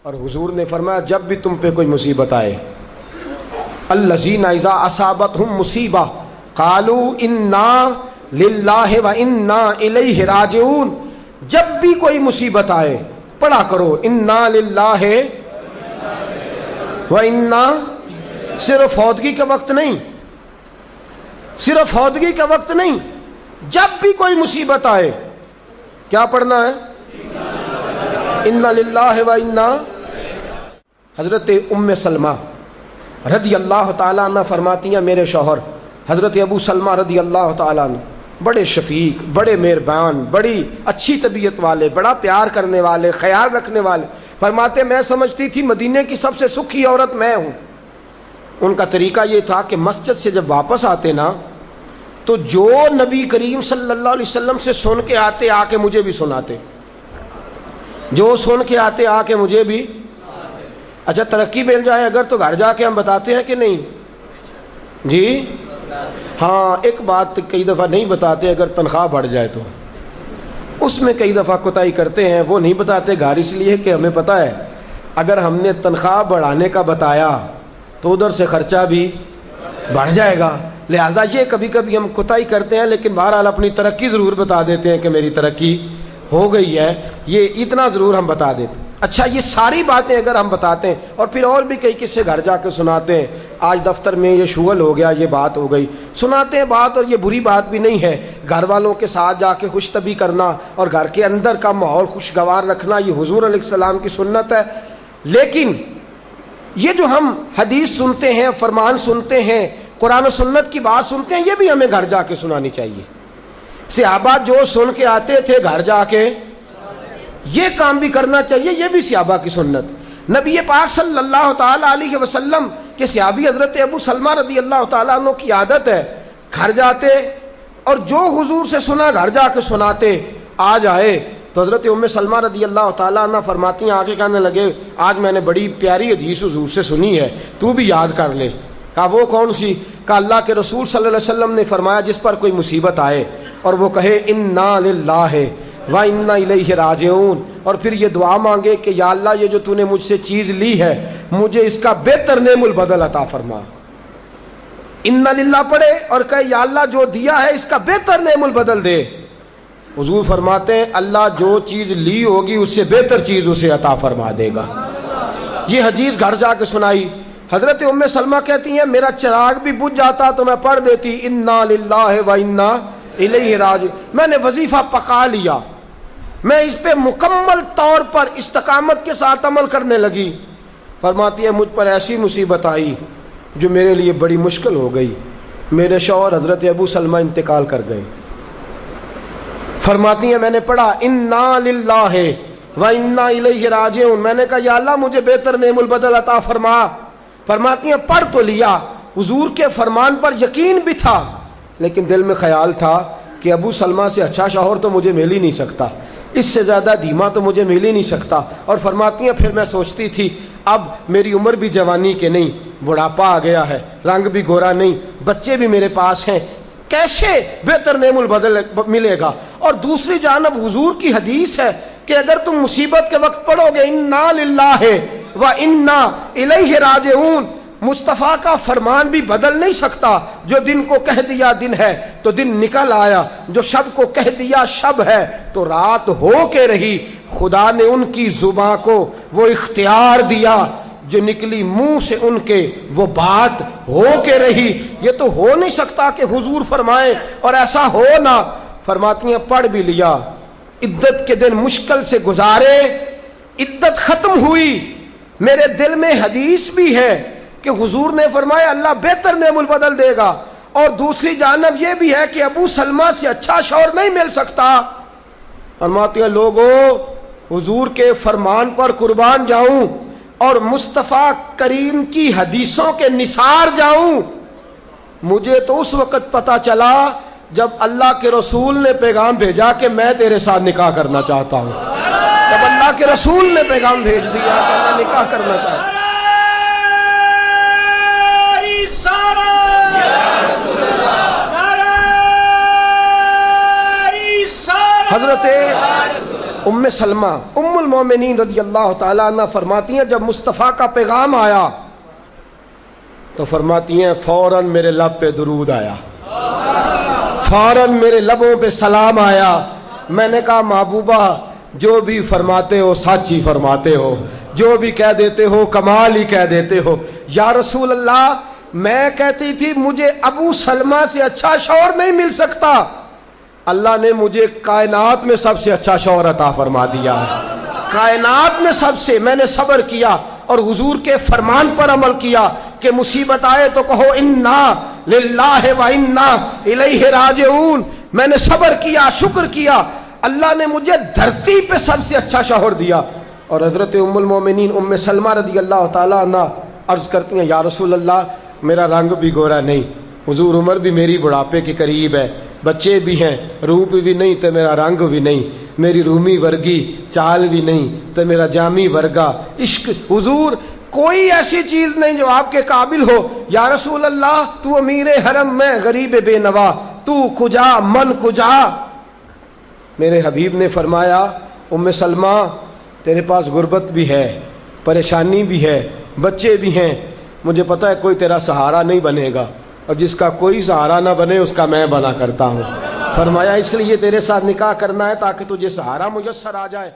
اور حضور نے فرمایا جب بھی تم پہ کوئی مصیبت آئے، الذین اذا اصابتہم مصیبہ قالوا انا للہ و انا الیہ راجعون، جب بھی کوئی مصیبت آئے پڑھا کرو انا للہ و انا، صرف فوتگی کے وقت نہیں، صرف فوتگی کے وقت نہیں، جب بھی کوئی مصیبت آئے کیا پڑھنا ہے؟ انا للہ و انا۔ حضرت ام سلمہ رضی اللہ تعالیٰ عنہ فرماتی ہیں میرے شوہر حضرت ابو سلمہ رضی اللہ تعالیٰ عنہ بڑے شفیق، بڑے مہربان، بڑی اچھی طبیعت والے، بڑا پیار کرنے والے، خیال رکھنے والے، فرماتے میں سمجھتی تھی مدینے کی سب سے سکھی عورت میں ہوں۔ ان کا طریقہ یہ تھا کہ مسجد سے جب واپس آتے نا تو جو نبی کریم صلی اللہ علیہ وسلم سے سن کے آتے آ کے مجھے بھی سناتے، جو سن کے آتے آ کے مجھے بھی۔ اچھا ترقی مل جائے اگر تو گھر جا کے ہم بتاتے ہیں کہ نہیں جی؟ ہاں ایک بات کئی دفعہ نہیں بتاتے، اگر تنخواہ بڑھ جائے تو اس میں کئی دفعہ کوتاہی کرتے ہیں، وہ نہیں بتاتے گھر اس لیے کہ ہمیں پتہ ہے اگر ہم نے تنخواہ بڑھانے کا بتایا تو ادھر سے خرچہ بھی بڑھ جائے گا، لہٰذا یہ کبھی کبھی ہم کوتاہی کرتے ہیں، لیکن بہرحال اپنی ترقی ضرور بتا دیتے ہیں کہ میری ترقی ہو گئی ہے، یہ اتنا ضرور ہم بتا دیتے ہیں۔ اچھا یہ ساری باتیں اگر ہم بتاتے ہیں اور پھر اور بھی کئی قصے گھر جا کے سناتے ہیں، آج دفتر میں یہ شغل ہو گیا، یہ بات ہو گئی، سناتے ہیں بات، اور یہ بری بات بھی نہیں ہے، گھر والوں کے ساتھ جا کے خوش طبی کرنا اور گھر کے اندر کا ماحول خوشگوار رکھنا یہ حضور علیہ السلام کی سنت ہے۔ لیکن یہ جو ہم حدیث سنتے ہیں، فرمان سنتے ہیں، قرآن و سنت کی بات سنتے ہیں، یہ بھی ہمیں گھر جا کے سنانی چاہیے۔ صحابہ جو سن کے آتے تھے گھر جا کے یہ کام بھی کرنا چاہیے، یہ بھی صحابہ کی سنت۔ نبی پاک صلی اللہ تعالیٰ علیہ وسلم کے صحابی حضرت ابو سلمہ رضی اللہ تعالیٰ عنہ کی عادت ہے گھر جاتے اور جو حضور سے سنا گھر جا کے سناتے، آج آئے تو حضرت ام سلمہ رضی اللہ تعالیٰ عنہ فرماتی ہیں، آگے کہنے لگے آج میں نے بڑی پیاری حدیث حضور سے سنی ہے، تو بھی یاد کر لے۔ کہا وہ کون سی؟ کہا اللہ کے رسول صلی اللہ علیہ وسلم نے فرمایا جس پر کوئی مصیبت آئے اور وہ کہے انا للہ وَإِنَّا إِلَيْهِ رَاجِعُونَ، اور پھر یہ دعا مانگے کہ یا اللہ یہ جو تو نے مجھ سے چیز لی ہے مجھے اس کا بہتر نعم البدل عطا فرما۔ اِنَّا لِلَّہ پڑھے اور کہے یا اللہ جو دیا ہے اس کا بہتر نعم البدل دے۔ حضور فرماتے ہیں اللہ جو چیز لی ہوگی اس سے بہتر چیز اسے عطا فرما دے گا۔ یہ حدیث گھر جا کے سنائی۔ حضرت ام سلمہ کہتی ہیں میرا چراغ بھی بجھ جاتا تو میں پڑھ دیتی اِنَّا لِلَّهِ وَإِنَّا إِلَيْهِ رَاجِعُونَ۔ میں نے وظیفہ پکا لیا، میں اس پہ مکمل طور پر استقامت کے ساتھ عمل کرنے لگی۔ فرماتی ہے مجھ پر ایسی مصیبت آئی جو میرے لیے بڑی مشکل ہو گئی، میرے شوہر حضرت ابو سلمہ انتقال کر گئے۔ فرماتی ہیں میں نے پڑھا انا للہ و انا الیہ راجعون، میں نے کہا یا اللہ مجھے بہتر نعم البدل عطا فرما۔ فرماتی ہیں پڑھ تو لیا، حضور کے فرمان پر یقین بھی تھا، لیکن دل میں خیال تھا کہ ابو سلمہ سے اچھا شوہر تو مجھے مل ہی نہیں سکتا، اس سے زیادہ دھیما تو مجھے مل ہی نہیں سکتا۔ اور فرماتی ہیں پھر میں سوچتی تھی اب میری عمر بھی جوانی کے نہیں، بڑھاپا آ گیا ہے، رنگ بھی گورا نہیں، بچے بھی میرے پاس ہیں، کیسے بہتر نعم البدل ملے گا؟ اور دوسری جانب حضور کی حدیث ہے کہ اگر تم مصیبت کے وقت پڑھو گے انا للہ و انا الیہ راجعون، مصطفیٰ کا فرمان بھی بدل نہیں سکتا۔ جو دن کو کہہ دیا دن ہے تو دن نکل آیا، جو شب کو کہہ دیا شب ہے تو رات ہو کے رہی۔ خدا نے ان کی زباں کو وہ اختیار دیا جو نکلی منہ سے ان کے وہ بات ہو کے رہی۔ یہ تو ہو نہیں سکتا کہ حضور فرمائے اور ایسا ہو نہ۔ فرماتی ہیں پڑھ بھی لیا، عدت کے دن مشکل سے گزارے، عدت ختم ہوئی، میرے دل میں حدیث بھی ہے کہ حضور نے فرمایا اللہ بہتر نعم البدل دے گا، اور دوسری جانب یہ بھی ہے کہ ابو سلمہ سے اچھا شوہر نہیں مل سکتا۔ فرماتی ہیں لوگوں حضور کے فرمان پر قربان جاؤں اور مصطفیٰ کریم کی حدیثوں کے نثار جاؤں۔ مجھے تو اس وقت پتا چلا جب اللہ کے رسول نے پیغام بھیجا کہ میں تیرے ساتھ نکاح کرنا چاہتا ہوں، جب اللہ کے رسول نے پیغام بھیج دیا کہ میں نکاح کرنا چاہتا ہوں۔ حضرت ام سلمہ ام المومنین رضی اللہ تعالیٰ عنہ فرماتی ہیں جب مصطفیٰ کا پیغام آیا تو فرماتی ہیں فوراً میرے لب پہ درود آیا، فوراً میرے لبوں پہ سلام آیا۔ میں نے کہا محبوبہ جو بھی فرماتے ہو سچ ہی فرماتے ہو، جو بھی کہہ دیتے ہو کمال ہی کہہ دیتے ہو۔ یا رسول اللہ میں کہتی تھی مجھے ابو سلمہ سے اچھا شوہر نہیں مل سکتا، اللہ نے مجھے کائنات میں سب سے اچھا شوہر عطا فرما دیا ہے، کائنات میں سب سے۔ میں نے صبر کیا اور حضور کے فرمان پر عمل کیا کہ مصیبت آئے تو کہو انا للہ و انا الیہ راجعون۔ میں نے صبر کیا، شکر کیا، اللہ نے مجھے دھرتی پہ سب سے اچھا شوہر دیا۔ اور حضرت ام المومنین ام سلمہ رضی اللہ تعالیٰ عنہ عرض کرتی ہیں یا رسول اللہ میرا رنگ بھی گورا نہیں، حضور عمر بھی میری بڑھاپے کے قریب ہے، بچے بھی ہیں، روپ بھی نہیں تو میرا رنگ بھی نہیں، میری رومی ورگی چال بھی نہیں تو میرا جامی ورگا عشق، حضور کوئی ایسی چیز نہیں جو آپ کے قابل ہو۔ یا رسول اللہ تو امیر حرم میں غریب بے نوا، تو کجا من کجا۔ میرے حبیب نے فرمایا ام سلمہ تیرے پاس غربت بھی ہے، پریشانی بھی ہے، بچے بھی ہیں، مجھے پتہ ہے کوئی تیرا سہارا نہیں بنے گا، اور جس کا کوئی سہارا نہ بنے اس کا میں بنا کرتا ہوں۔ فرمایا اس لیے تیرے ساتھ نکاح کرنا ہے تاکہ تجھے سہارا میسر آ جائے۔